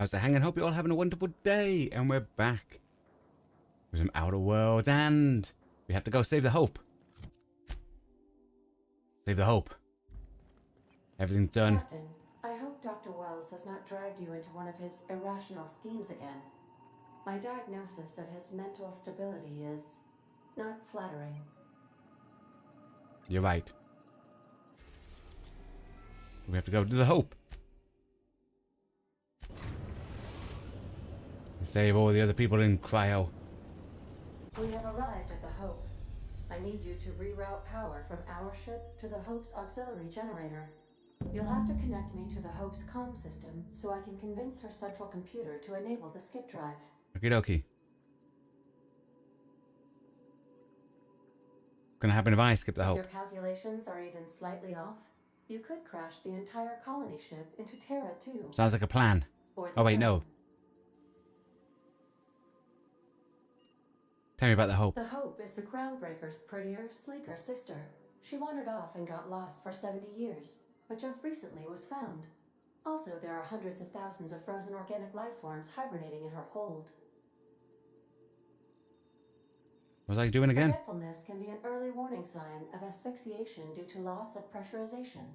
How's it hanging? Hope you're all having a wonderful day. And we're back with some Outer Worlds, and we have to go save the Hope. Save the Hope. Everything's done. Captain, I hope Dr. Wells has not dragged you into one of his irrational schemes again. My diagnosis of his mental stability is not flattering. You're right. We have to go to the Hope. Save all the other people in cryo. We have arrived at the Hope. I need you to reroute power from our ship to the Hope's auxiliary generator. You'll have to connect me to the Hope's comm system so I can convince her central computer to enable the skip drive. Okie dokie. What's gonna happen if I skip the Hope? If your calculations are even slightly off, you could crash the entire colony ship into Terra 2. Sounds like a plan. Oh wait, no. Tell me about the Hope. The Hope is the Groundbreaker's prettier, sleeker sister. She wandered off and got lost for 70 years, but just recently was found. Also, there are hundreds of thousands of frozen organic life forms hibernating in her hold. What was I doing again? Forgetfulness can be an early warning sign of asphyxiation due to loss of pressurization.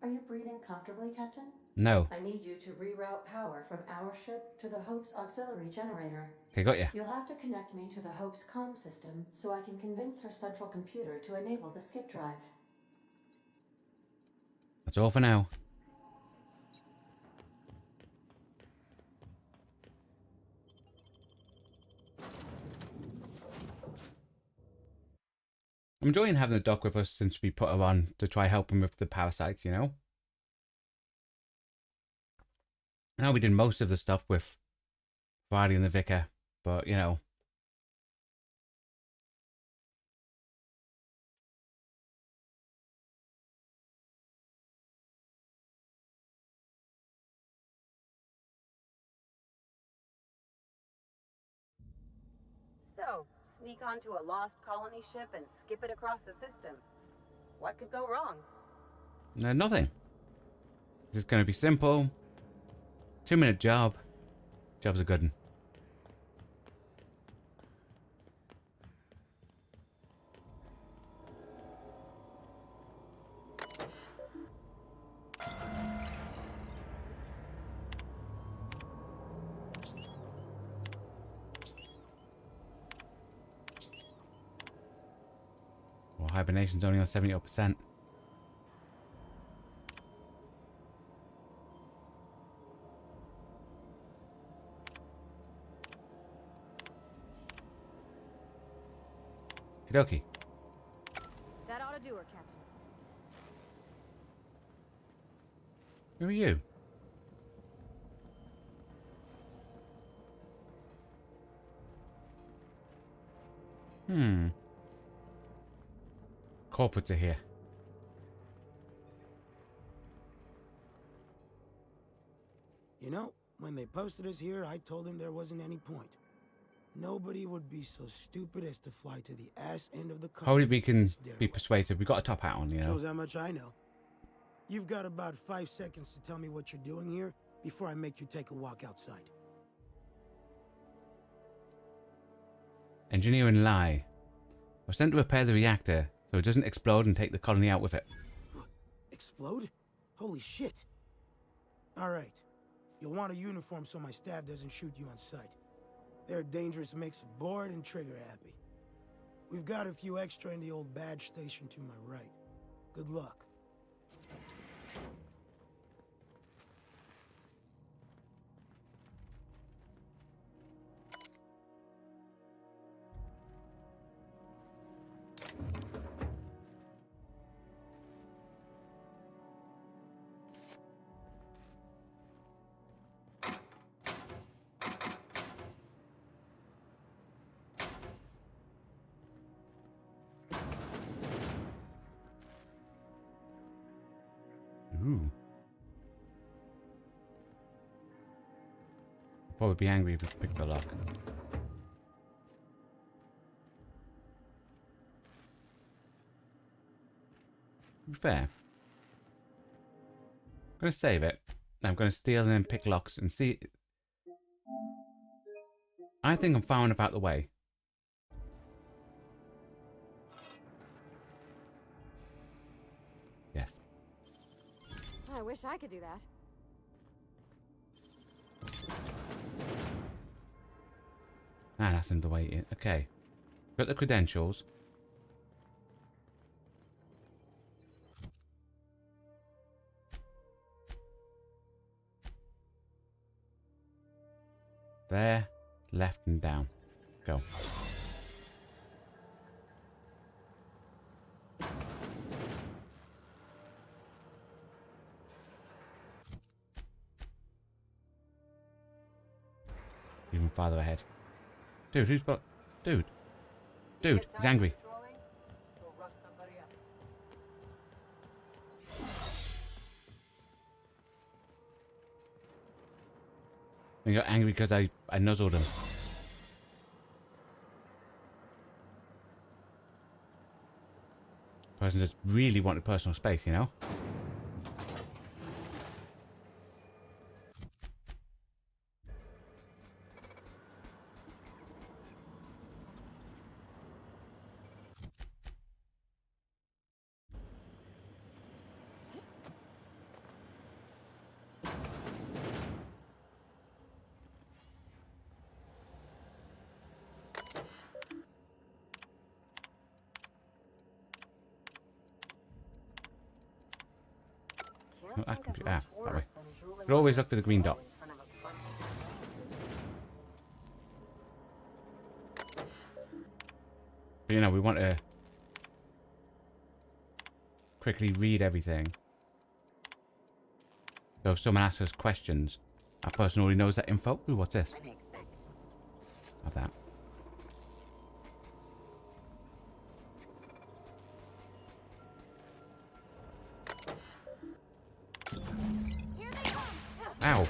Are you breathing comfortably, Captain? No. I need you to reroute power from our ship to the Hope's auxiliary generator. Okay, got ya. You'll have to connect me to the Hope's comm system so I can convince her central computer to enable the skip drive. That's all for now. I'm enjoying having the doc with us since we put her on to try help him with the parasites, you know? I know we did most of the stuff with Friday and the Vicar, but, you know. So, sneak onto a lost colony ship and skip it across the system. What could go wrong? No, nothing. This is going to be simple. 2-minute job. Job's a good one. Well, hibernation's only on 70%. Okie. That ought to do her, Captain. Who are you? Corporates are here. You know, when they posted us here, I told them there wasn't any point. Nobody would be so stupid as to fly to the ass end of the country. Hopefully we can be persuasive. We got a top hat on, you know. Shows how much I know. You've got about 5 seconds to tell me what you're doing here before I make you take a walk outside. Engineer and lie. I was sent to repair the reactor so it doesn't explode and take the colony out with it. Explode? Holy shit. Alright. You'll want a uniform so my staff doesn't shoot you on sight. They're a dangerous mix of bored and trigger happy. We've got a few extra in the old badge station to my right. Good luck. Ooh. I'll probably be angry if we pick the lock. To be fair. I'm going to save it. I'm going to steal and then pick locks and see I think I'm far enough out the way. Yes. I wish I could do that. Ah, that's in the way in. Okay. Got the credentials. There, left and down. Go. Even farther ahead. Dude, who's got... Dude. Dude, he's angry. He got angry because I nuzzled him. Person just really wanted personal space, you know? No, that could be, that way. But always look for the green dot. But you know, we want to quickly read everything. So if someone asks us questions, our person already knows that info. Ooh, what's this? Have that. Ow.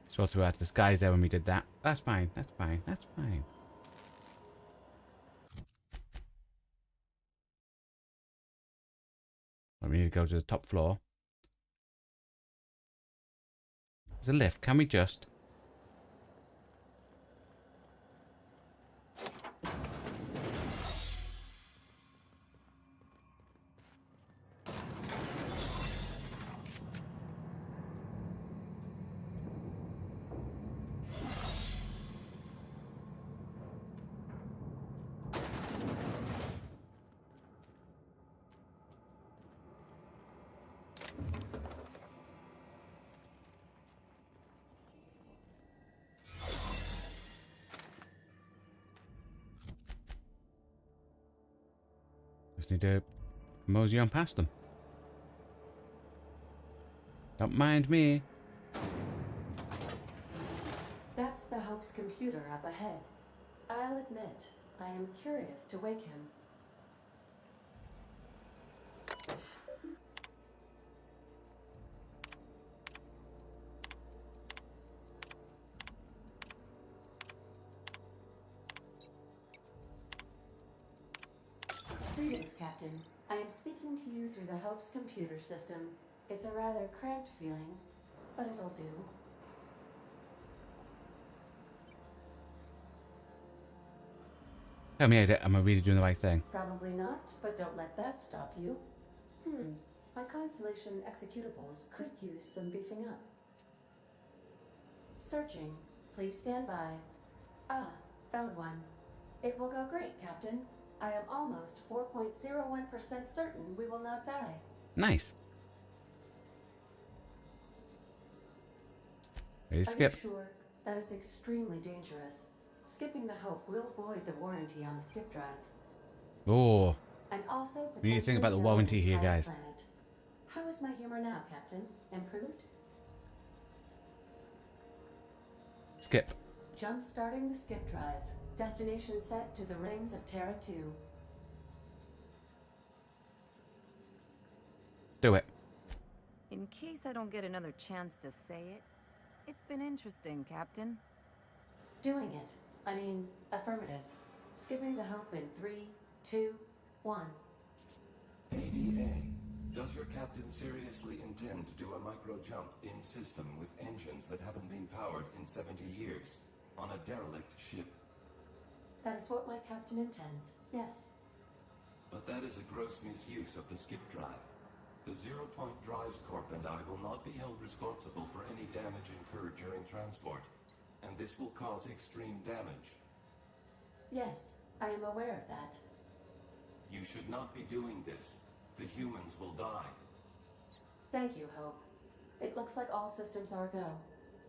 So throughout this guy's there when we did that. That's fine. That's fine. That's fine. We need to go to the top floor. There's a lift. Can we just... Just need to mosey on past them. Don't mind me. That's the Hope's computer up ahead. I'll admit, I am curious to wake him. Greetings, Captain. I am speaking to you through the Hope's computer system. It's a rather cramped feeling, but it'll do. Tell me, am I really doing the right thing? Probably not, but don't let that stop you. My Constellation executables could use some beefing up. Searching. Please stand by. Ah, found one. It will go great, Captain. I am almost 4.01% certain we will not die. Nice. Ready to skip? Are you sure? That is extremely dangerous. Skipping the Hope will void the warranty on the skip drive. Oh. And also We need to think about the potentially warranty kill here, the entire guys. planet. How is my humor now, Captain? Improved? Skip. Jump starting the skip drive. Destination set to the rings of Terra 2. Do it. In case I don't get another chance to say it, it's been interesting, Captain. Doing it. I mean, affirmative. Skipping the Hope in 3, 2, 1. ADA, does your captain seriously intend to do a micro-jump in system with engines that haven't been powered in 70 years on a derelict ship? That is what my captain intends, yes. But that is a gross misuse of the skip drive. The Zero Point Drives Corp and I will not be held responsible for any damage incurred during transport, and this will cause extreme damage. Yes, I am aware of that. You should not be doing this. The humans will die. Thank you, Hope. It looks like all systems are go.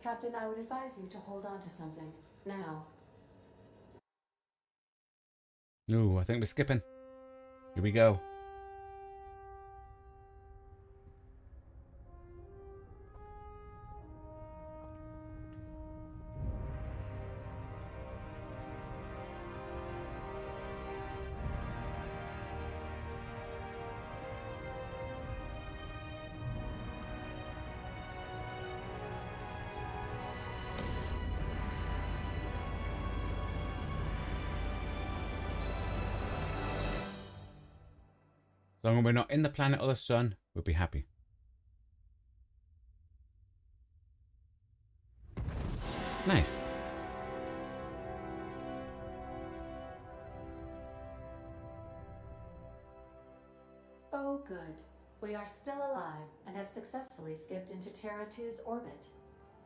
Captain, I would advise you to hold on to something. Now. Ooh, I think we're skipping. Here we go. As long as we're not in the planet or the sun, we'll be happy. Nice. Oh, good. We are still alive and have successfully skipped into Terra 2's orbit.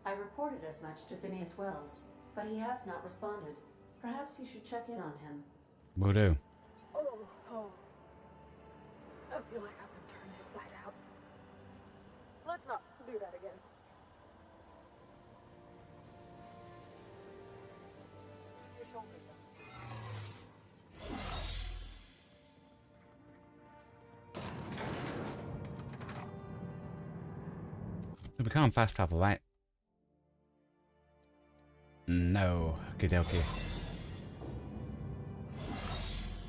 I reported as much to Phineas Wells, but he has not responded. Perhaps you should check in on him. Will do. Oh. I feel like I've been turned inside out. Let's not do that again. Your shoulders We can't fast travel, right? No. Okay, okay.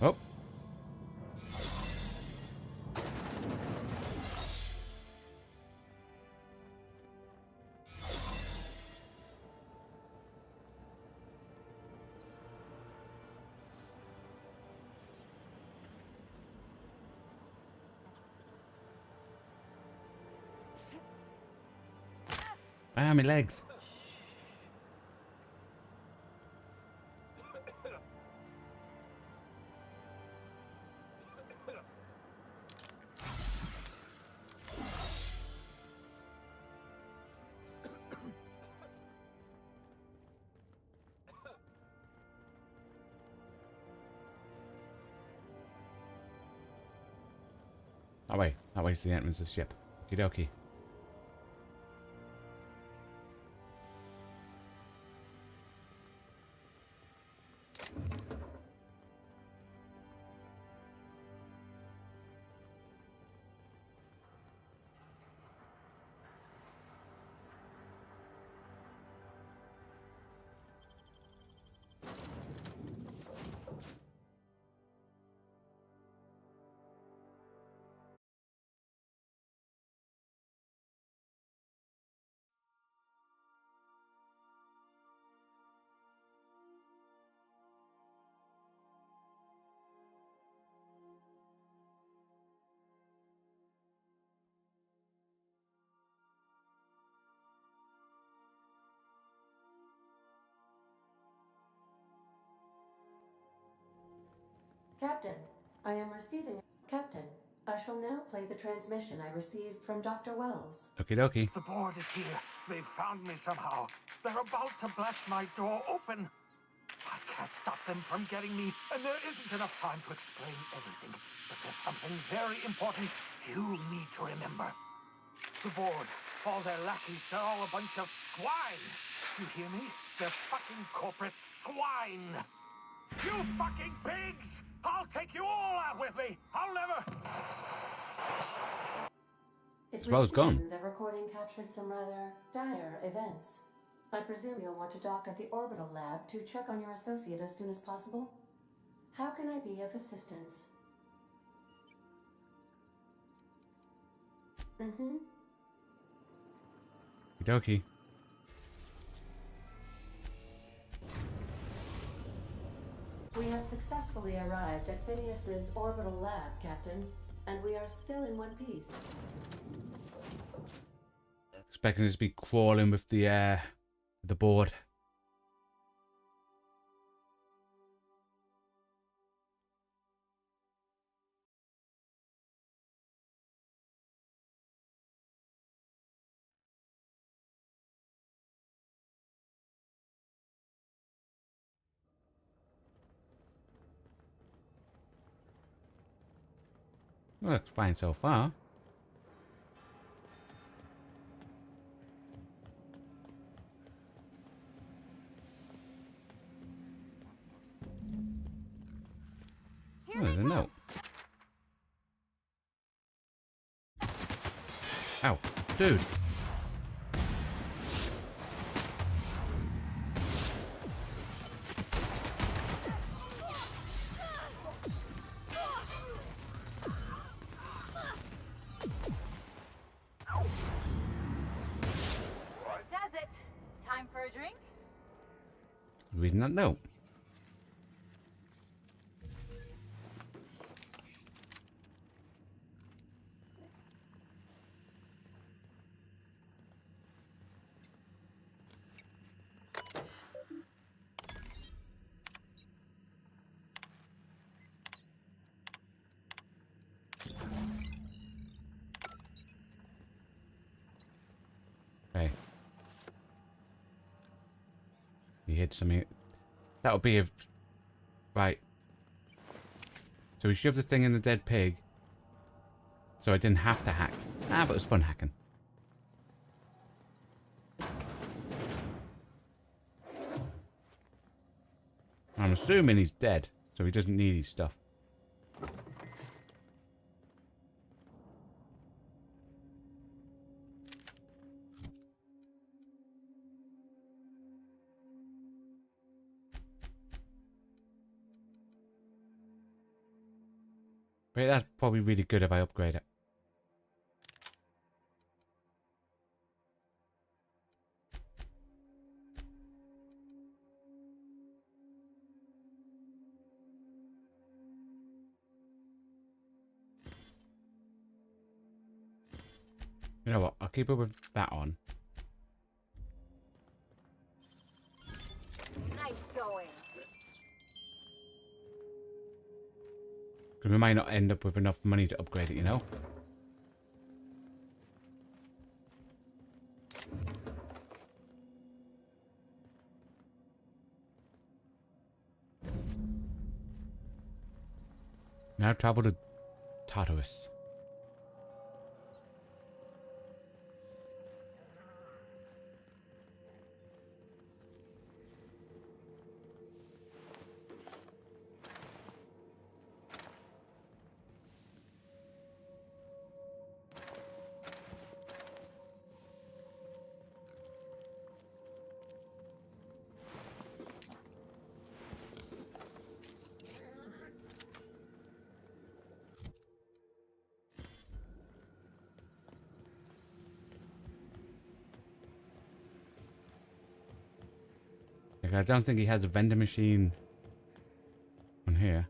Oh. Ah, my legs. That way. That way's the entrance of the ship. Okie dokie. Captain, I am receiving... Captain, I shall now play the transmission I received from Dr. Wells. Okie dokie. The board is here. They've found me somehow. They're about to blast my door open. I can't stop them from getting me, and there isn't enough time to explain everything. But there's something very important you need to remember. The board, all their lackeys, they're all a bunch of swine. You hear me? They're fucking corporate swine. You fucking pigs! I'll take you all out with me. I'll never... It Well, would it's gone. seem the recording captured some rather dire events. I presume you'll want to dock at the orbital lab to check on your associate as soon as possible. How can I be of assistance? Mm-hmm. Okie dokie. We have successfully arrived at Phineas's orbital lab, Captain, and we are still in one piece. Expecting us to be crawling with the board. Well, looks fine so far. Oh, there's a note. Ow, dude. Does it? Time for a drink? Reading that note. Okay. We hit something. That would be a... Right. So we shoved the thing in the dead pig. So I didn't have to hack. Ah, but it was fun hacking. I'm assuming he's dead. So he doesn't need his stuff. But that's probably really good if I upgrade it. You know what? I'll keep it with that on. Nice going. Because we might not end up with enough money to upgrade it, you know? Now travel to Tartarus. Like, I don't think he has a vending machine on here.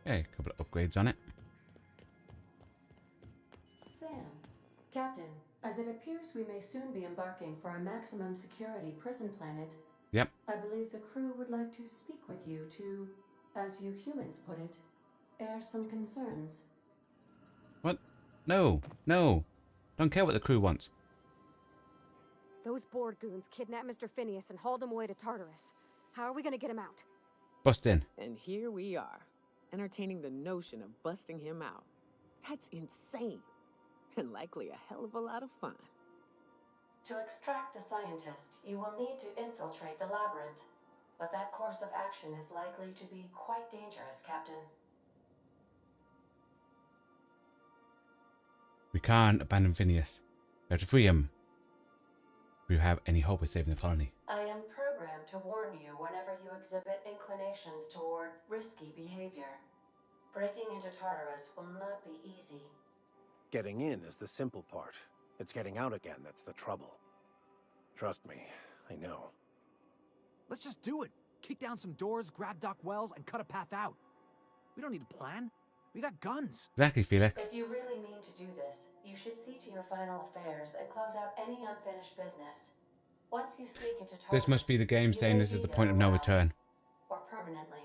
Okay, a couple of upgrades on it. Sam, Captain, as it appears we may soon be embarking for a maximum security prison planet, Yep. I believe the crew would like to speak with you to as you humans put it, air some concerns. What? No, no. Don't care what the crew wants. Those board goons kidnapped Mr. Phineas and hauled him away to Tartarus. How are we gonna get him out? Bust in. And here we are, entertaining the notion of busting him out. That's insane. And likely a hell of a lot of fun. To extract the scientist, you will need to infiltrate the labyrinth. But that course of action is likely to be quite dangerous, Captain. We can't abandon Phineas. We have to free him. If we have any hope of saving the colony. I am programmed to warn you whenever you exhibit inclinations toward risky behavior. Breaking into Tartarus will not be easy. Getting in is the simple part. It's getting out again that's the trouble. Trust me, I know. Let's just do it. Kick down some doors, grab Doc Wells, and cut a path out. We don't need a plan. We got guns. Exactly, Felix. If you really mean to do this, you should see to your final affairs and close out any unfinished business. Once you sneak into Tartarus, This must be the game you saying may this is be the point of there no now, return. or permanently.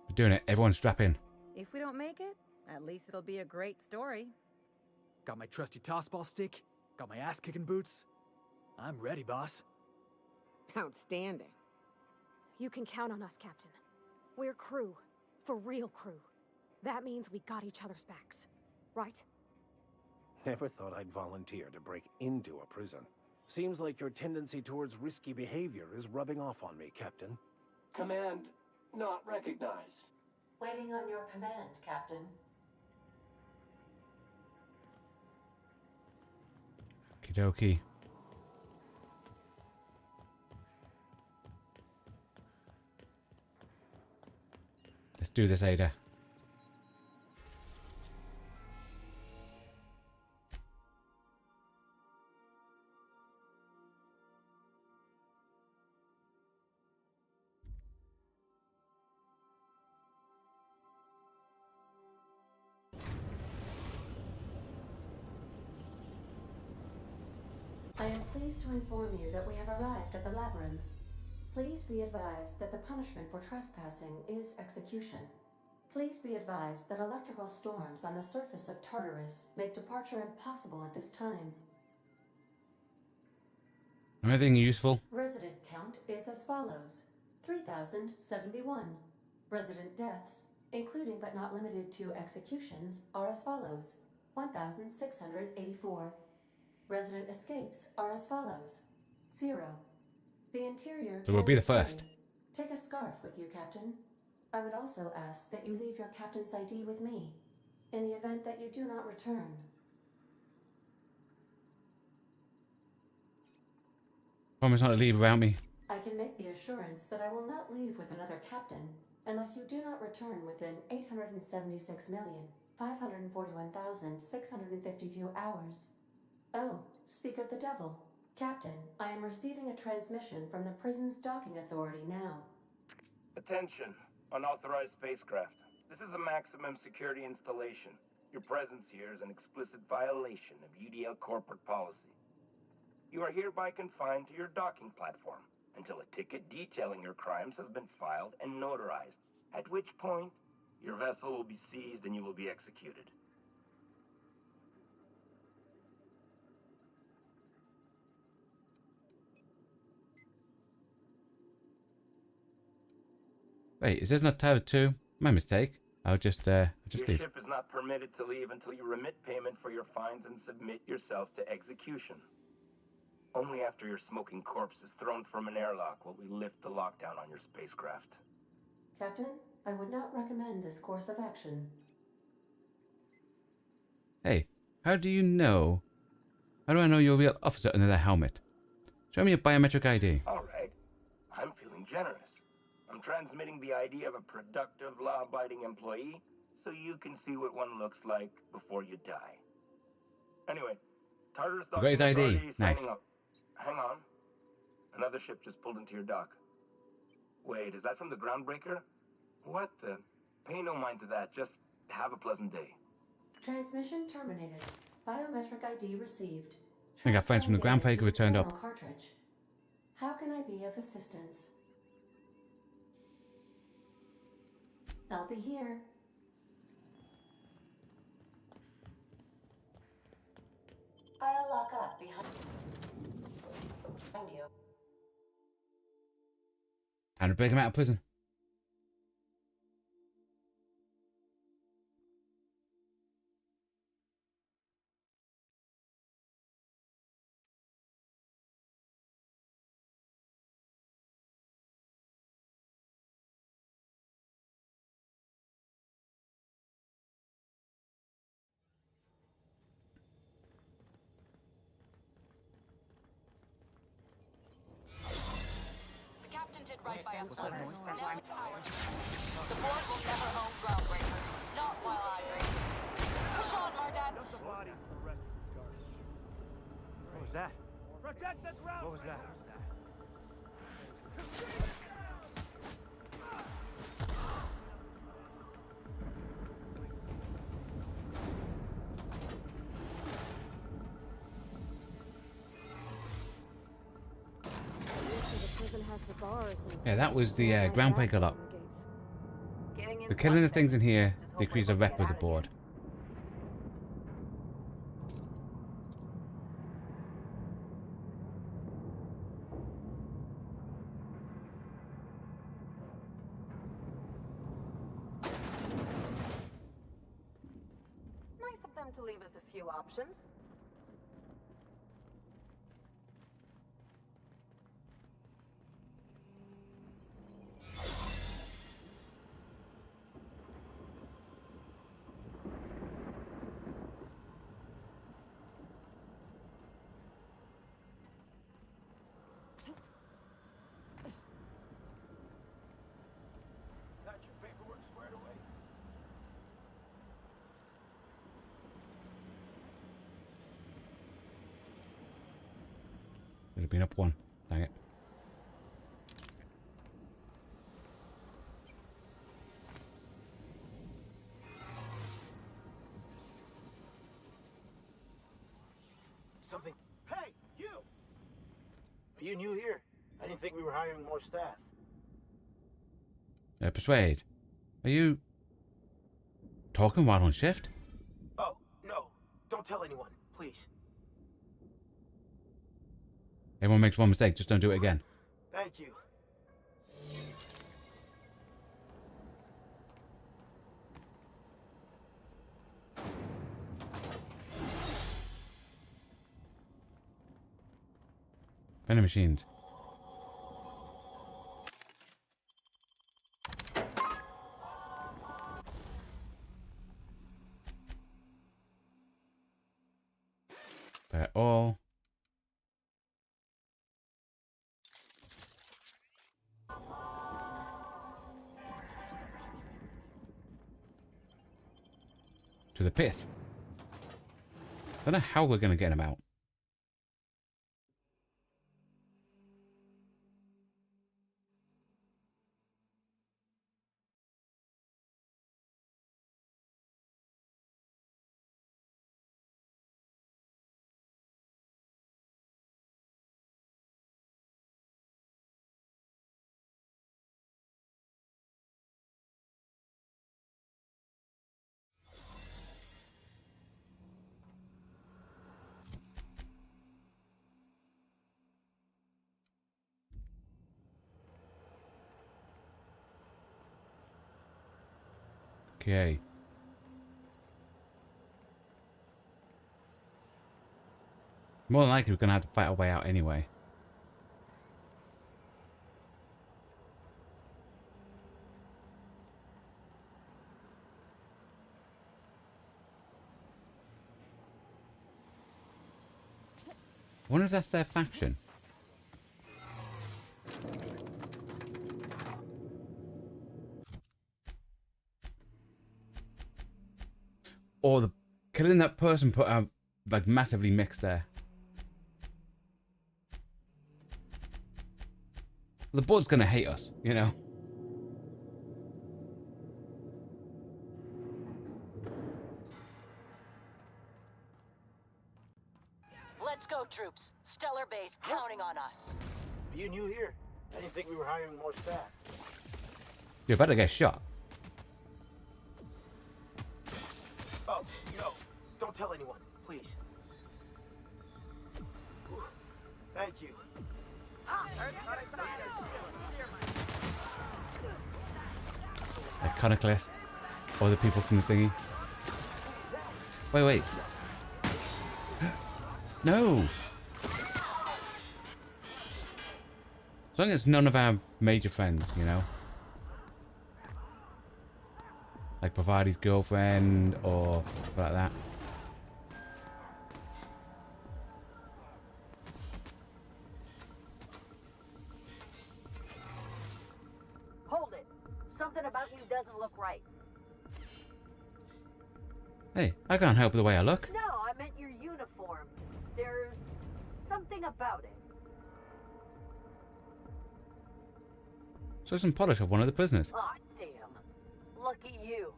We're doing it. Everyone strap in. If we don't make it, at least it'll be a great story. Got my trusty tossball stick. Got my ass-kicking boots. I'm ready, boss. Outstanding. You can count on us, Captain. We're crew. For real crew. That means we got each other's backs. Right? Never thought I'd volunteer to break into a prison. Seems like your tendency towards risky behavior is rubbing off on me, Captain. Command not recognized. Waiting on your command, Captain. Okie dokie. Let's do this, Ada. I am pleased to inform you that we have arrived at the labyrinth. Please be advised that the punishment for trespassing is execution. Please be advised that electrical storms on the surface of Tartarus make departure impossible at this time. Anything useful? Resident count is as follows: 3,071. Resident deaths, including but not limited to executions, are as follows: 1,684. Resident escapes are as follows: 0. The interior. So we'll be the first. Take a scarf with you, Captain. I would also ask that you leave your captain's ID with me, in the event that you do not return. Promise not to leave without me. I can make the assurance that I will not leave with another captain unless you do not return within 876,541,652 hours. Oh, speak of the devil. Captain, I am receiving a transmission from the prison's docking authority now. Attention, unauthorized spacecraft. This is a maximum security installation. Your presence here is an explicit violation of UDL corporate policy. You are hereby confined to your docking platform until a ticket detailing your crimes has been filed and notarized, at which point your vessel will be seized and you will be executed. Wait, is this not Tower 2? My mistake. I'll just Your leave. ship is not permitted to leave until you remit payment for your fines and submit yourself to execution. Only after your smoking corpse is thrown from an airlock will we lift the lockdown on your spacecraft. Captain, I would not recommend this course of action. Hey, how do you know? How do I know you're a real officer under that helmet? Show me your biometric ID. Alright, I'm feeling generous. I'm transmitting the ID of a productive, law-abiding employee so you can see what one looks like before you die. Anyway, Tartarus You got his ID. Authority Nice. signing up. Hang on. Another ship just pulled into your dock. Wait, is that from the Groundbreaker? What the? Pay no mind to that. Just have a pleasant day. Transmission terminated. Biometric ID received. I got friends from the Transferring data Groundbreaker to who turned up. external cartridge. How can I be of assistance? I'll be here. I'll lock up behind you. Time to break him out of prison. The captain did right by us. Now it's ours. The board will never own groundbreakers. Not while I reign. Push on, Mardad. Dump the bodies and the rest of the garbage. What was that? Protect the ground! What was that? Yeah, that was the groundbreaker lock. The killing the things in here decrease the rep of the board. Nice of them to leave us a few options. Got your paperwork squared away? Would have been up one. Dang it. Something. Hey, you! Are you new here? I didn't think we were hiring more staff. Persuade. Are you talking while on shift? Oh, no. Don't tell anyone, please. Everyone makes one mistake, just don't do it again. Thank you. Vending machines. They're all. To the pit. Don't know how we're going to get him out. Okay. More than likely we're going to have to fight our way out anyway. I wonder if that's their faction. Or the killing that person put out like massively mixed there. The board's gonna hate us, you know. Let's go, troops. Stellar base counting on us. Are you new here? I didn't think we were hiring more staff. You're about to get shot. Don't tell anyone, please. Whew. Thank you. Iconoclast. Or the people from the thingy. Wait. No! As long as none of our major friends, you know? Like Bavari's girlfriend or like that. Hold it. Something about you doesn't look right. Hey, I can't help the way I look. No, I meant your uniform. There's something about it. So some polish of one of the prisoners. Aw, damn. Lucky you.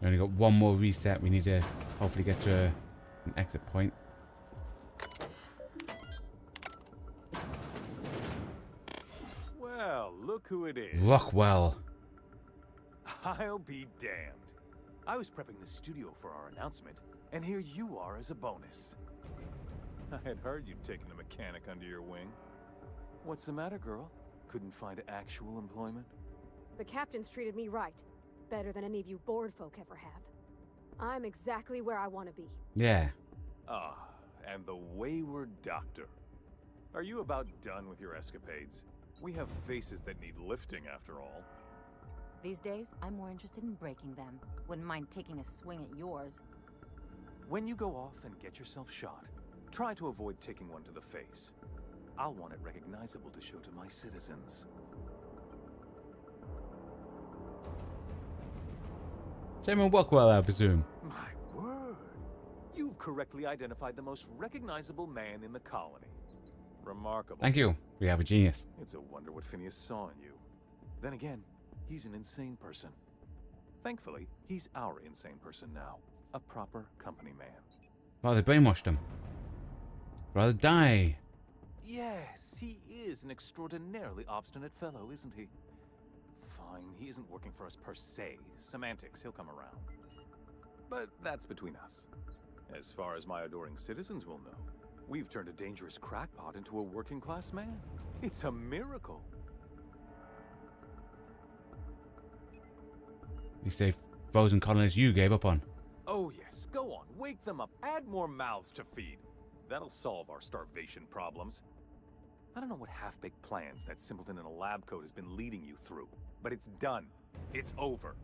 We only got one more reset. We need to hopefully get to an exit point. Well, look who it is. Rockwell. I'll be damned. I was prepping the studio for our announcement, and here you are as a bonus. I had heard you'd taken a mechanic under your wing. What's the matter, girl? Couldn't find actual employment? The captain's treated me right. Better than any of you bored folk ever have. I'm exactly where I want to be. Yeah. Ah, and the wayward doctor. Are you about done with your escapades? We have faces that need lifting, after all. These days, I'm more interested in breaking them. Wouldn't mind taking a swing at yours. When you go off and get yourself shot, try to avoid taking one to the face. I'll want it recognizable to show to my citizens. Chairman Rockwell, I presume. My word! You've correctly identified the most recognizable man in the colony. Remarkable. Thank you. We have a genius. It's a wonder what Phineas saw in you. Then again, he's an insane person. Thankfully, he's our insane person now. A proper company man. Well, they brainwashed him. Rather die. Yes, he is an extraordinarily obstinate fellow, isn't he? Fine, he isn't working for us per se. Semantics, he'll come around. But that's between us. As far as my adoring citizens will know, we've turned a dangerous crackpot into a working-class man. It's a miracle. You say frozen colonists you gave up on. Oh yes, go on, wake them up, add more mouths to feed. That'll solve our starvation problems. I don't know what half-baked plans that simpleton in a lab coat has been leading you through, but it's done. It's over.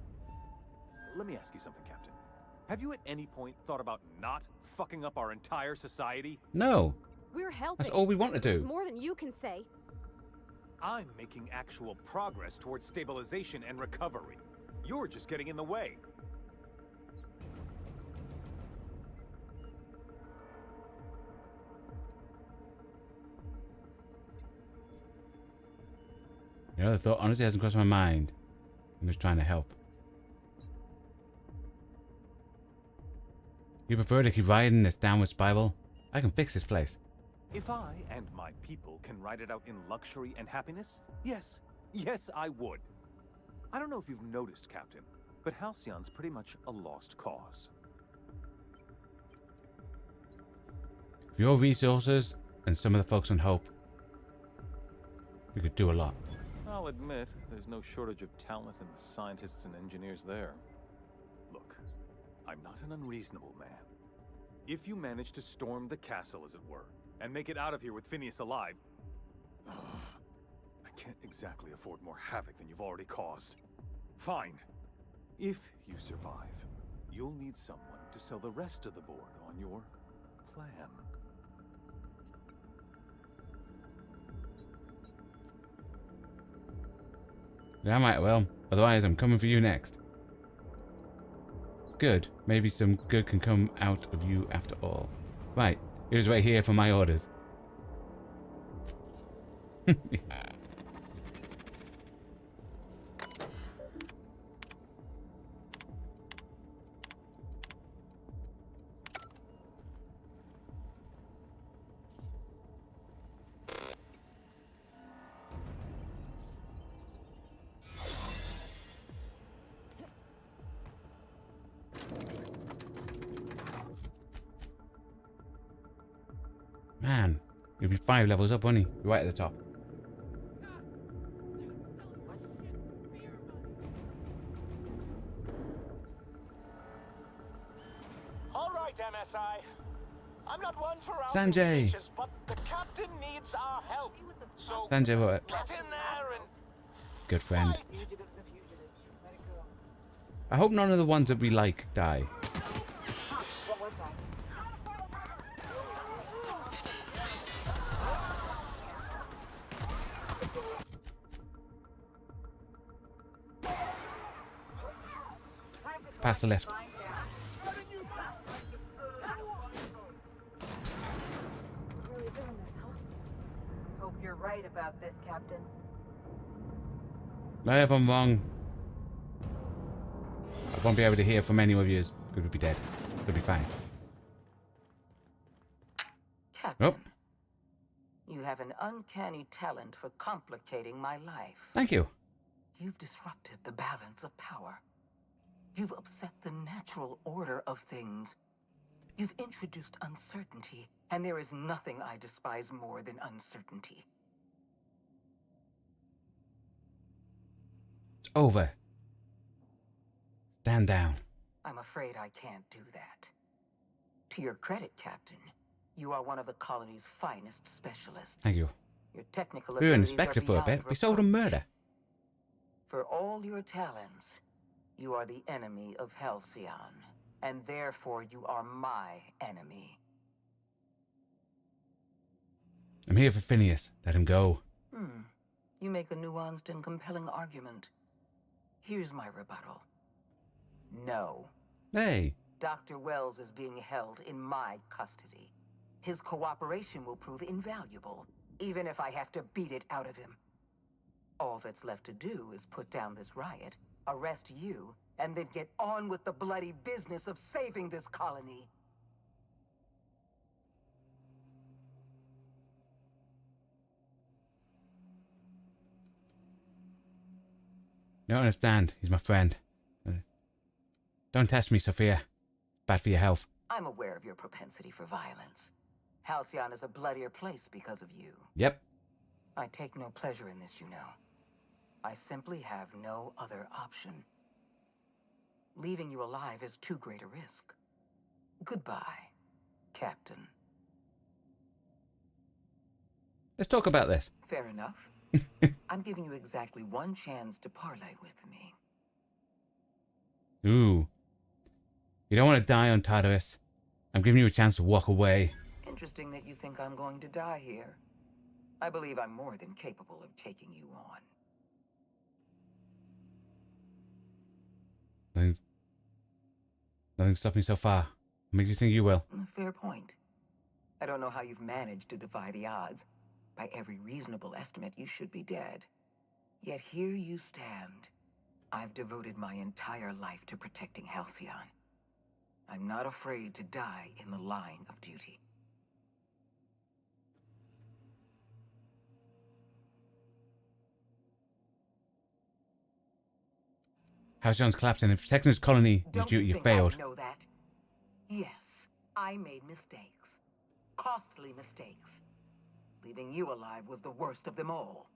Let me ask you something, Captain. Have you at any point thought about not fucking up our entire society? No. We're helping. That's all we want to do. It's more than you can say. I'm making actual progress towards stabilization and recovery. You're just getting in the way. You know, the thought honestly hasn't crossed my mind. I'm just trying to help. You prefer to keep riding this downward spiral? I can fix this place. If I and my people can ride it out in luxury and happiness, yes, yes, I would. I don't know if you've noticed, Captain, but Halcyon's pretty much a lost cause. For your resources and some of the folks on Hope, we could do a lot. I'll admit, there's no shortage of talent in the scientists and engineers there. Look, I'm not an unreasonable man. If you manage to storm the castle, as it were, and make it out of here with Phineas alive, I can't exactly afford more havoc than you've already caused. Fine. If you survive, you'll need someone to sell the rest of the board on your plan. Yeah, I might well. Otherwise, I'm coming for you next. Good. Maybe some good can come out of you after all. Right. He was right here for my orders. Man, you'll be 5 levels up, won't he? Right at the top. All right, MSI. I'm not one for Sanjay. speeches, but the captain needs our help. So Sanjay, what? get in there and Good friend. I hope none of the ones that we like die. Past the left. Hope you're right about this, Captain. If I'm wrong, I won't be able to hear from any of you. Could be dead. Could be fine. Captain, Oh, you have an uncanny talent for complicating my life. thank you. You've disrupted the balance of power. You've upset the natural order of things. You've introduced uncertainty, and there is nothing I despise more than uncertainty. It's over. Stand down. I'm afraid I can't do that. To your credit, Captain, you are one of the colony's finest specialists. Thank you. Your technical We were abilities inspector are for a beyond bit. We sold him murder. For all your talents, you are the enemy of Halcyon, and therefore you are my enemy. I'm here for Phineas. Let him go. You make a nuanced and compelling argument. Here's my rebuttal. No. Hey. Dr. Wells is being held in my custody. His cooperation will prove invaluable, even if I have to beat it out of him. All that's left to do is put down this riot, arrest you, and then get on with the bloody business of saving this colony. You don't understand. He's my friend. Don't test me, Sophia. Bad for your health. I'm aware of your propensity for violence. Halcyon is a bloodier place because of you. Yep. I take no pleasure in this, you know. I simply have no other option. Leaving you alive is too great a risk. Goodbye, Captain. Let's talk about this. Fair enough. I'm giving you exactly one chance to parlay with me. Ooh. You don't want to die on Tartarus. I'm giving you a chance to walk away. Interesting that you think I'm going to die here. I believe I'm more than capable of taking you on. Nothing's stopped me so far. What makes you think you will? Fair point. I don't know how you've managed to defy the odds. By every reasonable estimate, you should be dead. Yet here you stand. I've devoted my entire life to protecting Halcyon. I'm not afraid to die in the line of duty. Halcyon's collapsed and in protecting his colony, his duty, you failed. I know that? Yes, I made mistakes. Costly mistakes. Leaving you alive was the worst of them all.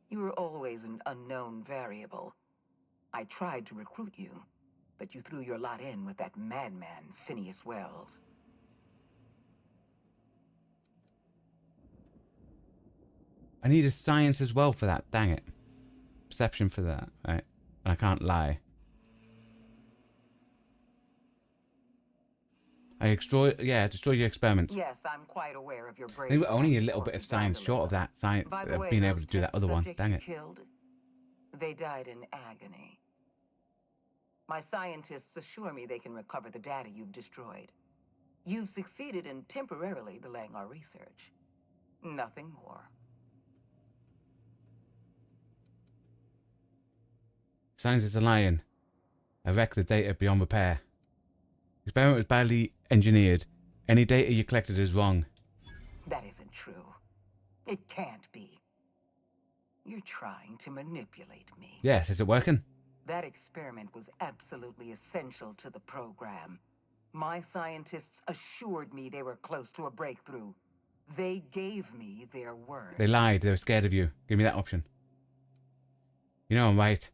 You were always an unknown variable. I tried to recruit you, but you threw your lot in with that madman, Phineas Wells. I needed science as well for that, dang it. Perception for that, right? And I can't lie. I destroyed your experiments. Yes, I'm quite aware of your I brave. think we're only a little bit of science short of that science, By the way, being able to those do that test other one. subjects Dang you it. Killed, they died in agony. My scientists assure me they can recover the data you've destroyed. You've succeeded in temporarily delaying our research. Nothing more. Scientists are lying. I wrecked the data beyond repair. The experiment was badly engineered. Any data you collected is wrong. That isn't true. It can't be. You're trying to manipulate me. Yes, is it working? That experiment was absolutely essential to the program. My scientists assured me they were close to a breakthrough. They gave me their word. They lied. They were scared of you. Give me that option. You know I'm right.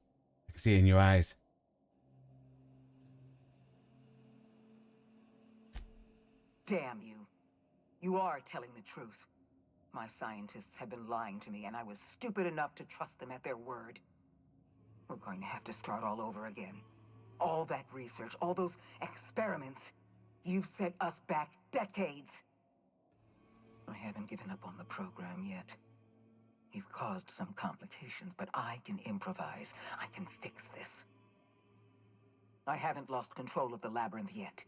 I can see it in your eyes. Damn you. You are telling the truth. My scientists have been lying to me, and I was stupid enough to trust them at their word. We're going to have to start all over again. All that research, all those experiments. You've set us back decades. I haven't given up on the program yet. You've caused some complications, but I can improvise. I can fix this. I haven't lost control of the labyrinth yet.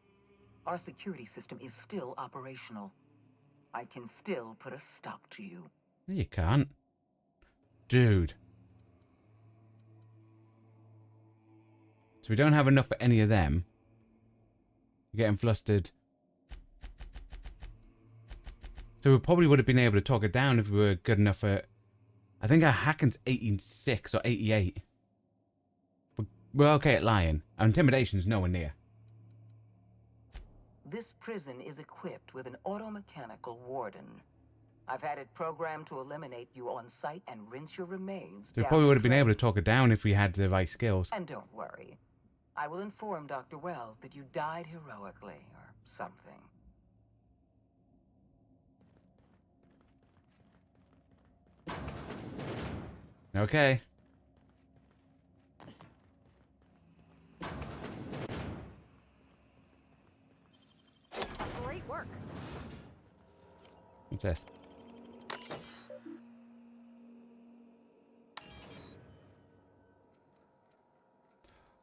Our security system is still operational. I can still put a stop to you. No, you can't. Dude. So we don't have enough for any of them. You're getting flustered. So we probably would have been able to talk it down if we were good enough for... I think our hacking's 86 or 88. But we're okay at lying. Our intimidation's nowhere near. This prison is equipped with an automechanical warden. I've had it programmed to eliminate you on sight and rinse your remains. So we probably would have been able to talk it down if we had the right skills. And don't worry. I will inform Dr. Wells that you died heroically or something. Okay. Great work. What's this?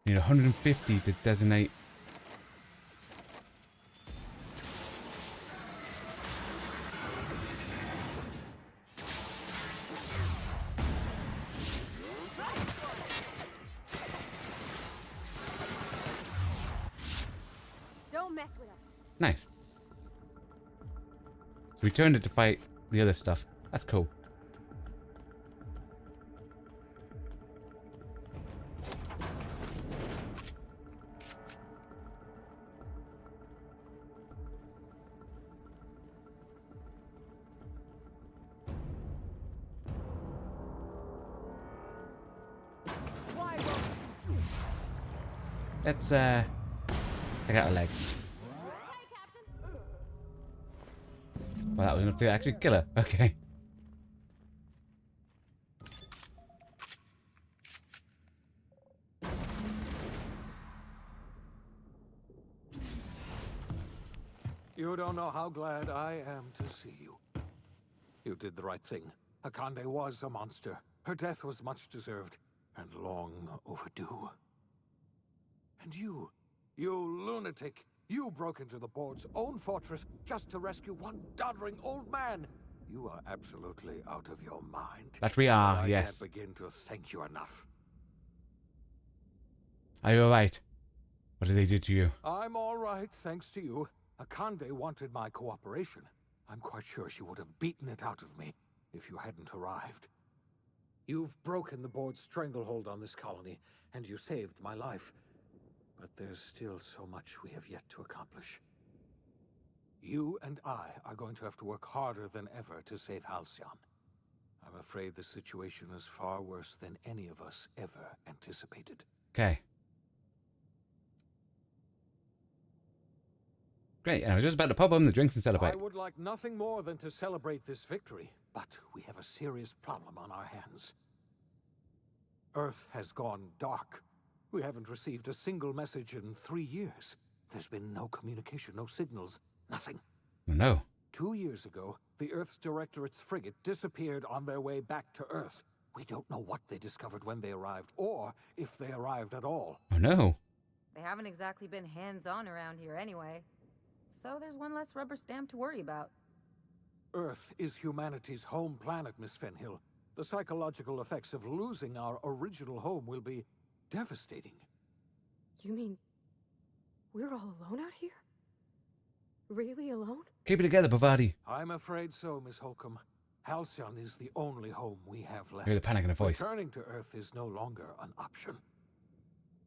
Need 150 to designate. Don't mess with us. Nice. So we turned it to fight the other stuff. That's cool. Let's I got a leg. Well, that was enough to actually kill her. Okay. You don't know how glad I am to see you. You did the right thing. Akande was a monster. Her death was much deserved, and long overdue. And you lunatic, you broke into the board's own fortress just to rescue one doddering old man. You are absolutely out of your mind. That we are, I yes. can't begin to thank you enough. Are you alright? What did they do to you? I'm all right, thanks to you. Akande wanted my cooperation. I'm quite sure she would have beaten it out of me if you hadn't arrived. You've broken the board's stranglehold on this colony, and you saved my life. But there's still so much we have yet to accomplish. You and I are going to have to work harder than ever to save Halcyon. I'm afraid the situation is far worse than any of us ever anticipated. Okay. Great, and I was just about to pop on the drinks and celebrate. I would like nothing more than to celebrate this victory, but we have a serious problem on our hands. Earth has gone dark. We haven't received a single message in 3 years. There's been no communication, no signals, nothing. No. 2 years ago, the Earth's Directorate's frigate disappeared on their way back to Earth. We don't know what they discovered when they arrived, or if they arrived at all. Oh no. They haven't exactly been hands-on around here anyway. So there's one less rubber stamp to worry about. Earth is humanity's home planet, Miss Fenhill. The psychological effects of losing our original home will be devastating. You mean we're all alone out here? Really alone? Keep it together, Bavati. I'm afraid so, Miss Holcomb. Halcyon is the only home we have left. Hear the panic in her voice. Returning to Earth is no longer an option.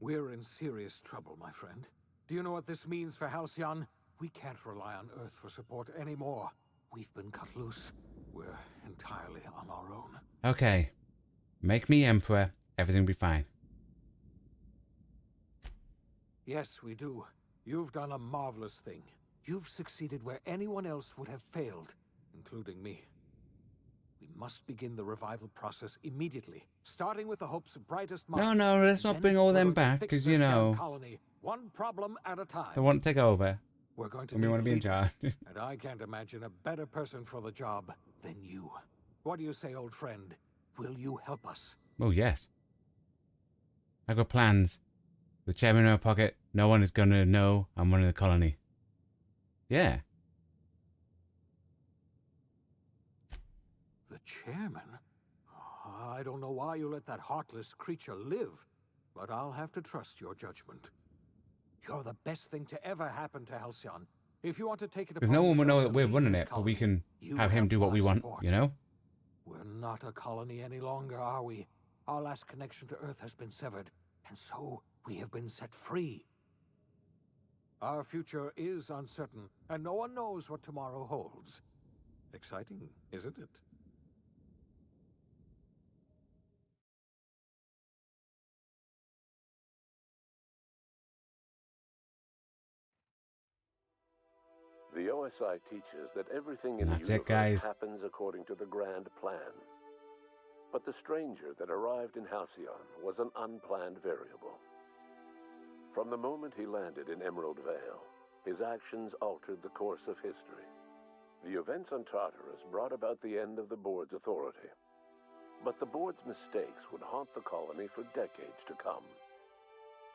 We're in serious trouble, my friend. Do you know what this means for Halcyon? We can't rely on Earth for support anymore. We've been cut loose. We're entirely on our own. Okay. Make me Emperor. Everything will be fine. Yes, we do. You've done a marvelous thing. You've succeeded where anyone else would have failed, including me. We must begin the revival process immediately, starting with the Hope's brightest minds. No, let's not bring all them back, because, you know, colony, one problem at a time. they want to take over. We're going to And we want to be in leader, charge. and I can't imagine a better person for the job than you. What do you say, old friend? Will you help us? Oh, yes. I've got plans. The chairman in my pocket. No one is going to know I'm running the colony. Yeah. The chairman? I don't know why you let that heartless creature live, but I'll have to trust your judgment. You're the best thing to ever happen to Halcyon. If you want to take it upon Because no one will know yourself that we're to lead running this it, but we colony, can you have him do what my we want, support. you know? We're not a colony any longer, are we? Our last connection to Earth has been severed, and so we have been set free. Our future is uncertain, and no one knows what tomorrow holds. Exciting, isn't it? The OSI teaches that everything in That's the it, universe guys. happens according to the grand plan. But the stranger that arrived in Halcyon was an unplanned variable. From the moment he landed in Emerald Vale, his actions altered the course of history. The events on Tartarus brought about the end of the board's authority. But the board's mistakes would haunt the colony for decades to come.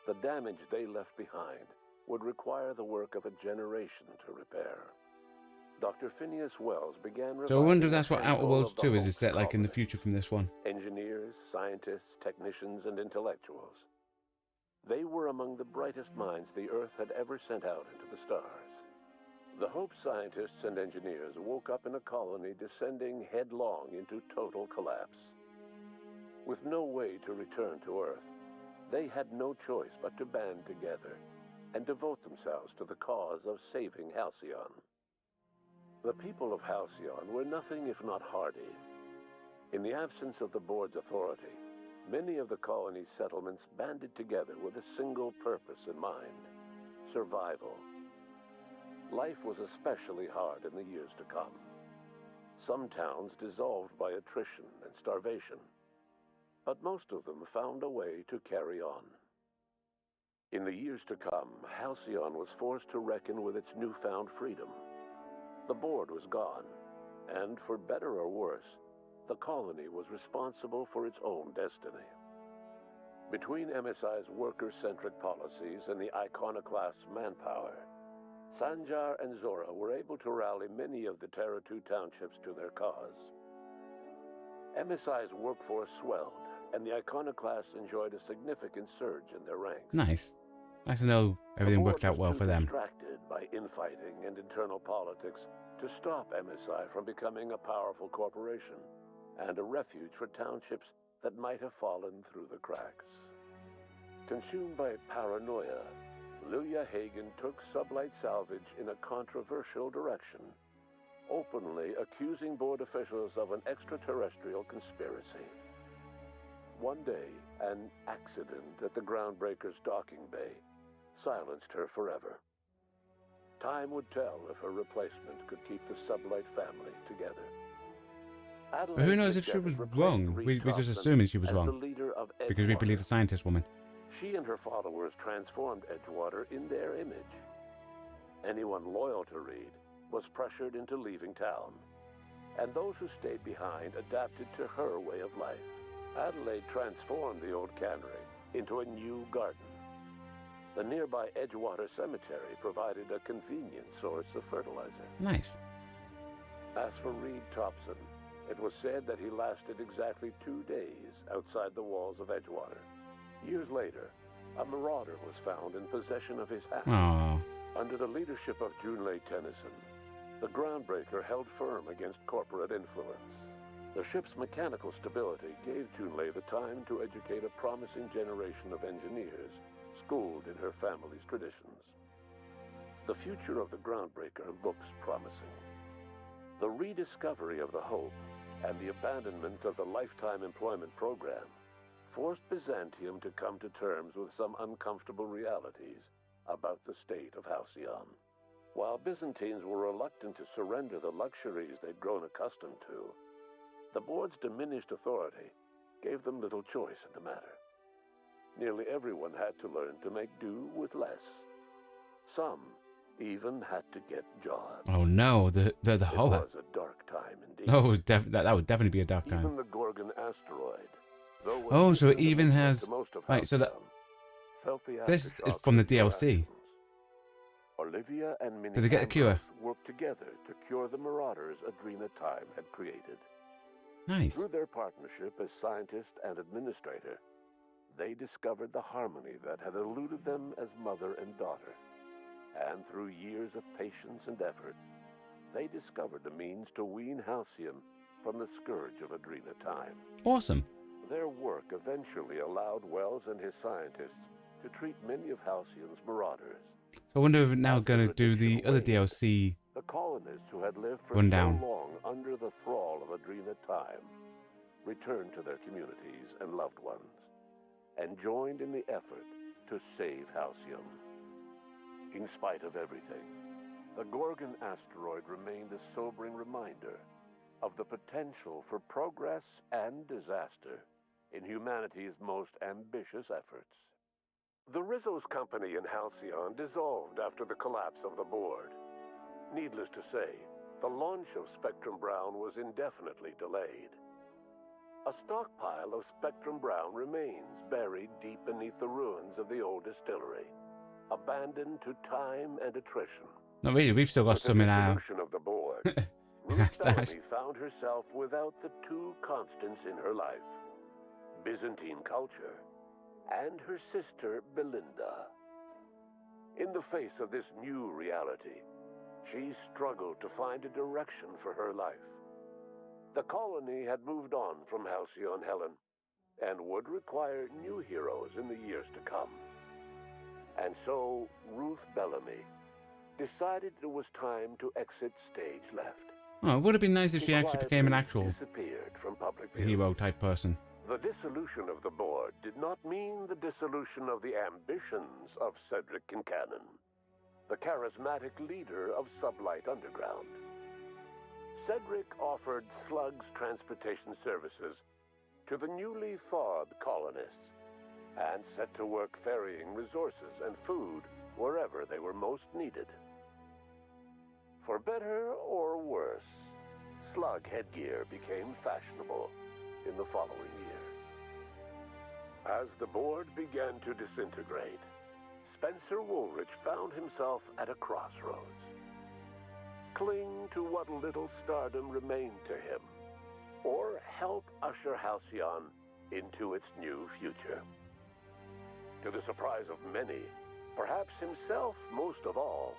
The damage they left behind would require the work of a generation to repair. Dr. Phineas Wells began So I wonder if reviving that's a what Outer handful Worlds of the 2 is. Hope It's set like in the colony. future from this one. Engineers, scientists, technicians, and intellectuals. They were among the brightest minds the Earth had ever sent out into the stars. The Hope scientists and engineers woke up in a colony descending headlong into total collapse. With no way to return to Earth, they had no choice but to band together and devote themselves to the cause of saving Halcyon. The people of Halcyon were nothing if not hardy. In the absence of the board's authority, many of the colony's settlements banded together with a single purpose in mind: survival. Life was especially hard in the years to come. Some towns dissolved by attrition and starvation, but most of them found a way to carry on. In the years to come, Halcyon was forced to reckon with its newfound freedom. The board was gone, and for better or worse, the colony was responsible for its own destiny. Between MSI's worker-centric policies and the iconoclast's manpower, Sanjar and Zora were able to rally many of the Terra 2 townships to their cause. MSI's workforce swelled, and the iconoclasts enjoyed a significant surge in their ranks. Nice. Nice to know everything worked out well for them. Distracted by infighting and internal politics to stop MSI from becoming a powerful corporation and a refuge for townships that might have fallen through the cracks. Consumed by paranoia, Lilia Hagen took Sublight Salvage in a controversial direction, openly accusing board officials of an extraterrestrial conspiracy. One day, an accident at the Groundbreaker's docking bay silenced her forever. Time would tell if her replacement could keep the Sublight family together. But who knows if she was wrong? We're just assuming she was wrong. Because we believe the scientist woman. She and her followers transformed Edgewater in their image. Anyone loyal to Reed was pressured into leaving town, and those who stayed behind adapted to her way of life. Adelaide transformed the old cannery into a new garden. The nearby Edgewater Cemetery provided a convenient source of fertilizer. Nice. As for Reed Thompson, it was said that he lasted exactly 2 days outside the walls of Edgewater. Years later, a marauder was found in possession of his hat. Aww. Under the leadership of Junlei Tennyson, the Groundbreaker held firm against corporate influence. The ship's mechanical stability gave Junlei the time to educate a promising generation of engineers schooled in her family's traditions. The future of the Groundbreaker looks promising. The rediscovery of the Hope and the abandonment of the lifetime employment program forced Byzantium to come to terms with some uncomfortable realities about the state of Halcyon. While Byzantines were reluctant to surrender the luxuries they'd grown accustomed to, the board's diminished authority gave them little choice in the matter. Nearly everyone had to learn to make do with less. Some even had to get jobs. Oh no, the whole. It was a dark time indeed. Oh, it was that would definitely be a dark time. Even the Gorgon asteroid. Oh, so it even has. Right, so that. This is from the DLC. Olivia and Minnie Did they get a cure? worked together to cure the marauders Adrena Time had created. Nice. Through their partnership as scientist and administrator, they discovered the harmony that had eluded them as mother and daughter. And through years of patience and effort, they discovered the means to wean Halcyon from the scourge of Adrena Time. Awesome. Their work eventually allowed Wells and his scientists to treat many of Halcyon's marauders. So I wonder if we're now going to do the other DLC The colonists who had lived for rundown. so long under the thrall of Adrena Time returned to their communities and loved ones and joined in the effort to save Halcyon. In spite of everything, the Gorgon asteroid remained a sobering reminder of the potential for progress and disaster in humanity's most ambitious efforts. The Rizzo's company in Halcyon dissolved after the collapse of the board. Needless to say, the launch of Spectrum Brown was indefinitely delayed. A stockpile of Spectrum Brown remains buried deep beneath the ruins of the old distillery, abandoned to time and attrition. Not really, we've still got some in our. With the dissolution of the board, Ruth Bellamy found herself without the two constants in her life: Byzantine culture and her sister Belinda. In the face of this new reality, she struggled to find a direction for her life. The colony had moved on from Halcyon Helen and would require new heroes in the years to come. And so Ruth Bellamy decided it was time to exit stage left. Oh, it would have been nice if she actually became an actual disappeared from public view. hero type person. The dissolution of the board did not mean the dissolution of the ambitions of Cedric Kincannon, the charismatic leader of Sublight Underground. Cedric offered Slug's transportation services to the newly thawed colonists and set to work ferrying resources and food wherever they were most needed. For better or worse, slug headgear became fashionable in the following years. As the board began to disintegrate, Spencer Woolrich found himself at a crossroads. Cling to what little stardom remained to him, or help usher Halcyon into its new future. To the surprise of many, perhaps himself most of all,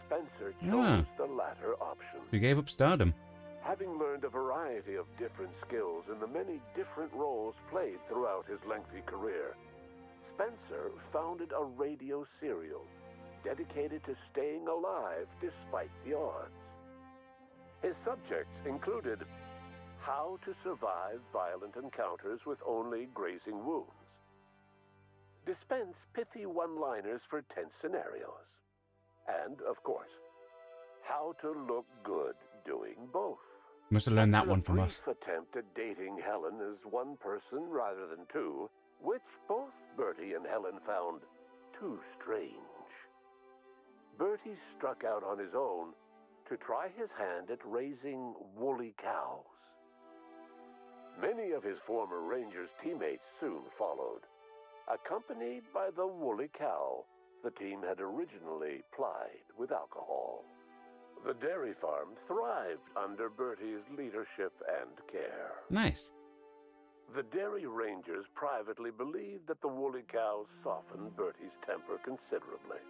Spencer chose the latter option. We gave up stardom. Having learned a variety of different skills in the many different roles played throughout his lengthy career, Spencer founded a radio serial dedicated to staying alive despite the odds. His subjects included how to survive violent encounters with only grazing wounds, dispense pithy one-liners for tense scenarios, and, of course, how to look good doing both. Must have learned that one from us. After a brief attempt at dating Helen as one person rather than two, which both Bertie and Helen found too strange, Bertie struck out on his own to try his hand at raising woolly cows. Many of his former Rangers teammates soon followed, accompanied by the woolly cow the team had originally plied with alcohol. The dairy farm thrived under Bertie's leadership and care. Nice. The Dairy Rangers privately believed that the woolly cows softened Bertie's temper considerably,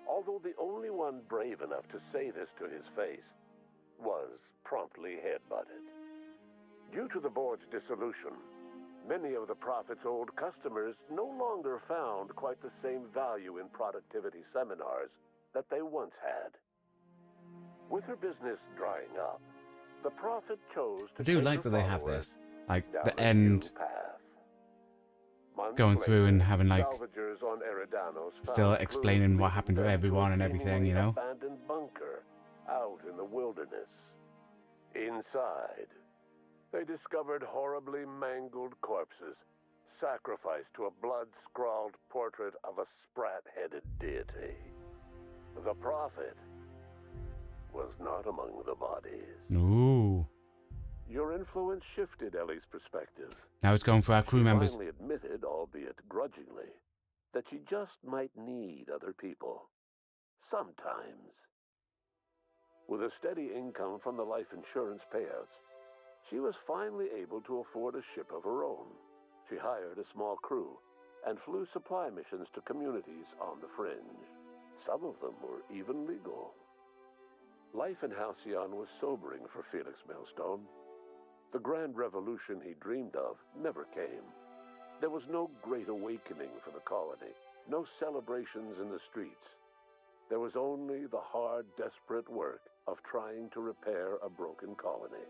although the only one brave enough to say this to his face was promptly headbutted. Due to the board's dissolution, many of the Prophet's old customers no longer found quite the same value in productivity seminars that they once had. With her business drying up, the Prophet chose to I do take like her that they have followers this. Like, down the a end, new path. Months going through and later, having, like, salvagers on Eridanos still found explaining clues what leading happened to them everyone a and everything, seemingly you know? abandoned bunker out in the wilderness. Inside, they discovered horribly mangled corpses, sacrificed to a blood-scrawled portrait of a sprat-headed deity. The Prophet was not among the bodies. Ooh. Your influence shifted Ellie's perspective. Now it's going for our crew members. She finally admitted, albeit grudgingly, that she just might need other people. Sometimes. With a steady income from the life insurance payouts, she was finally able to afford a ship of her own. She hired a small crew and flew supply missions to communities on the fringe. Some of them were even legal. Life in Halcyon was sobering for Felix Millstone. The grand revolution he dreamed of never came. There was no great awakening for the colony, no celebrations in the streets. There was only the hard, desperate work of trying to repair a broken colony.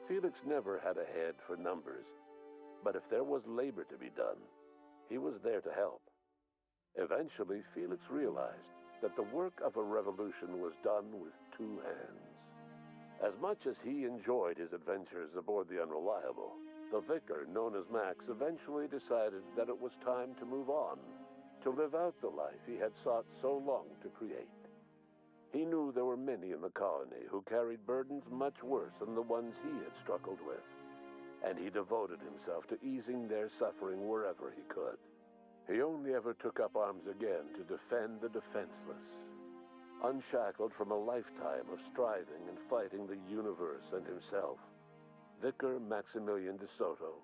Felix never had a head for numbers, but if there was labor to be done, he was there to help. Eventually, Felix realized that the work of a revolution was done with two hands. As much as he enjoyed his adventures aboard the Unreliable, the vicar, known as Max, eventually decided that it was time to move on, to live out the life he had sought so long to create. He knew there were many in the colony who carried burdens much worse than the ones he had struggled with, and he devoted himself to easing their suffering wherever he could. He only ever took up arms again to defend the defenseless. Unshackled from a lifetime of striving and fighting the universe and himself, Vicar Maximilian de Soto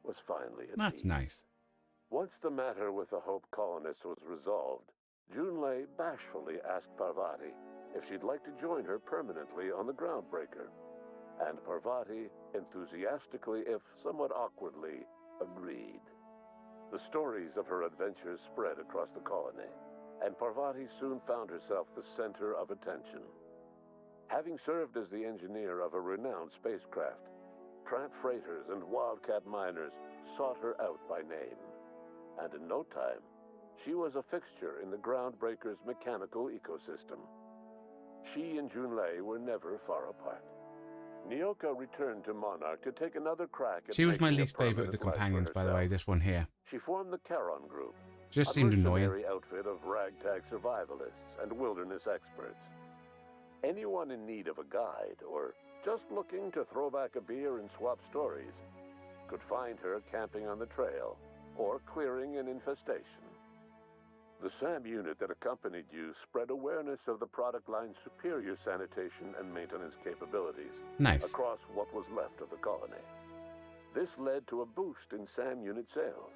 was finally at That's peace. nice. Once the matter with the Hope colonists was resolved, Junlei bashfully asked Parvati if she'd like to join her permanently on the Groundbreaker, and Parvati enthusiastically, if somewhat awkwardly, agreed. The stories of her adventures spread across the colony, and Parvati soon found herself the center of attention. Having served as the engineer of a renowned spacecraft, tramp freighters and wildcat miners sought her out by name, and in no time, she was a fixture in the Groundbreaker's mechanical ecosystem. She and Junlei were never far apart. Nyoka returned to Monarch to take another crack at She was my making a least favorite of the permanent life for companions, by the way, herself. this one here. She formed the Charon Group, Just a seemed annoying. mercenary outfit of ragtag survivalists and wilderness experts. Anyone in need of a guide or just looking to throw back a beer and swap stories could find her camping on the trail or clearing an infestation. The SAM unit that accompanied you spread awareness of the product line's superior sanitation and maintenance capabilities Nice. across what was left of the colony. This led to a boost in SAM unit sales.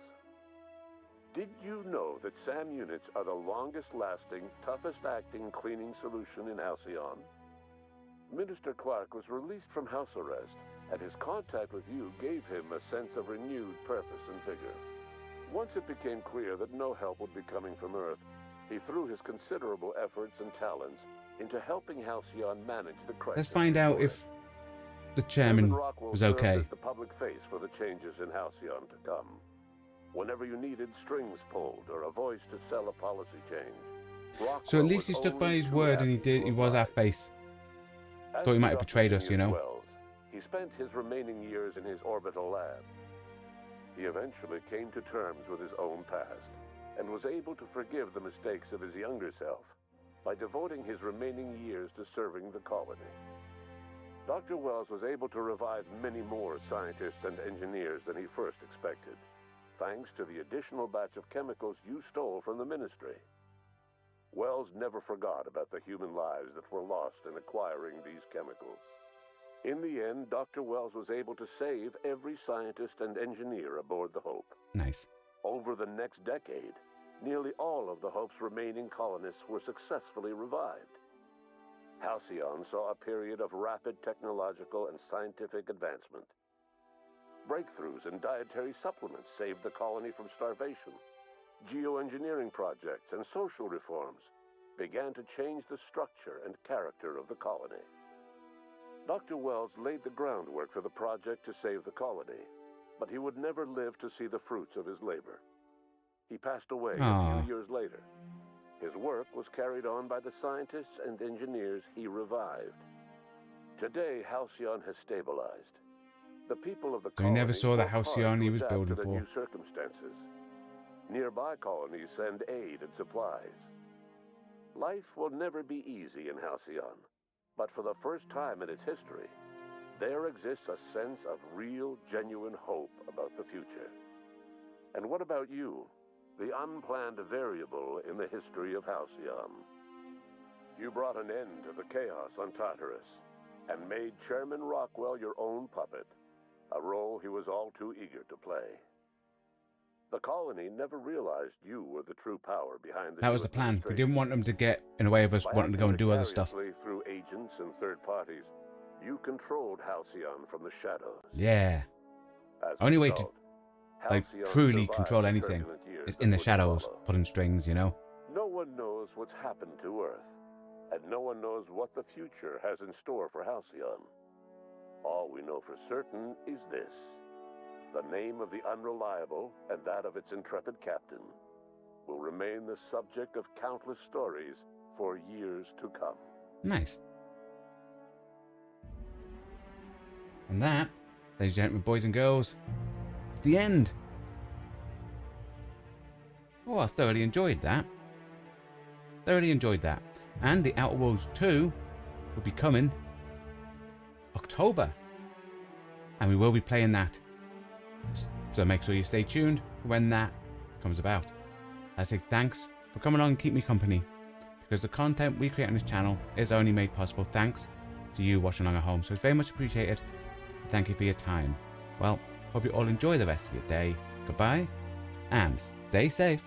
Did you know that SAM units are the longest-lasting, toughest-acting cleaning solution in Halcyon? Minister Clark was released from house arrest, and his contact with you gave him a sense of renewed purpose and vigor. Once it became clear that no help would be coming from Earth, he threw his considerable efforts and talents into helping Halcyon manage the crisis. Let's find out before if it. the chairman Chairman Rockwell was served okay. as the public face for the changes in Halcyon to come. Whenever you needed strings pulled or a voice to sell a policy change, Rockwell So at least he was stuck by only his too word and happy he to was our oblige. face. As Thought he might have Dr. betrayed us, you Phineas know. Wells, he spent his remaining years in his orbital lab. He eventually came to terms with his own past and was able to forgive the mistakes of his younger self by devoting his remaining years to serving the colony. Dr. Wells was able to revive many more scientists and engineers than he first expected, thanks to the additional batch of chemicals you stole from the ministry. Wells never forgot about the human lives that were lost in acquiring these chemicals. In the end, Dr. Wells was able to save every scientist and engineer aboard the Hope. Nice. Over the next decade, nearly all of the Hope's remaining colonists were successfully revived. Halcyon saw a period of rapid technological and scientific advancement. Breakthroughs in dietary supplements saved the colony from starvation. Geoengineering projects and social reforms began to change the structure and character of the colony. Dr. Wells laid the groundwork for the project to save the colony, but he would never live to see the fruits of his labor. He passed away a few years later. His work was carried on by the scientists and engineers he revived. Today, Halcyon has stabilized. The people of the So he never saw the work hard Halcyon he to was adapt building to the for. new circumstances. Nearby colonies send aid and supplies. Life will never be easy in Halcyon, but for the first time in its history, there exists a sense of real, genuine hope about the future. And what about you, the unplanned variable in the history of Halcyon? You brought an end to the chaos on Tartarus and made Chairman Rockwell your own puppet, a role he was all too eager to play. The colony never realized you were the true power behind the That was the plan. We didn't want them to get in the way of us wanting to go and do other stuff. Through agents and third parties, you controlled Halcyon from the shadows. Yeah. Only way to truly control anything is in the shadows, pulling strings, you know? No one knows what's happened to Earth, and no one knows what the future has in store for Halcyon. All we know for certain is this: the name of the Unreliable and that of its intrepid captain will remain the subject of countless stories for years to come. Nice. And that, ladies and gentlemen, boys and girls, is the end. Oh, I thoroughly enjoyed that. And the Outer Worlds 2 will be coming October. And we will be playing that. So make sure you stay tuned when that comes about. I say thanks for coming on and keep me company, because the content we create on this channel is only made possible thanks to you watching along at home. So it's very much appreciated. Thank you for your time. Well, hope you all enjoy the rest of your day. Goodbye and stay safe.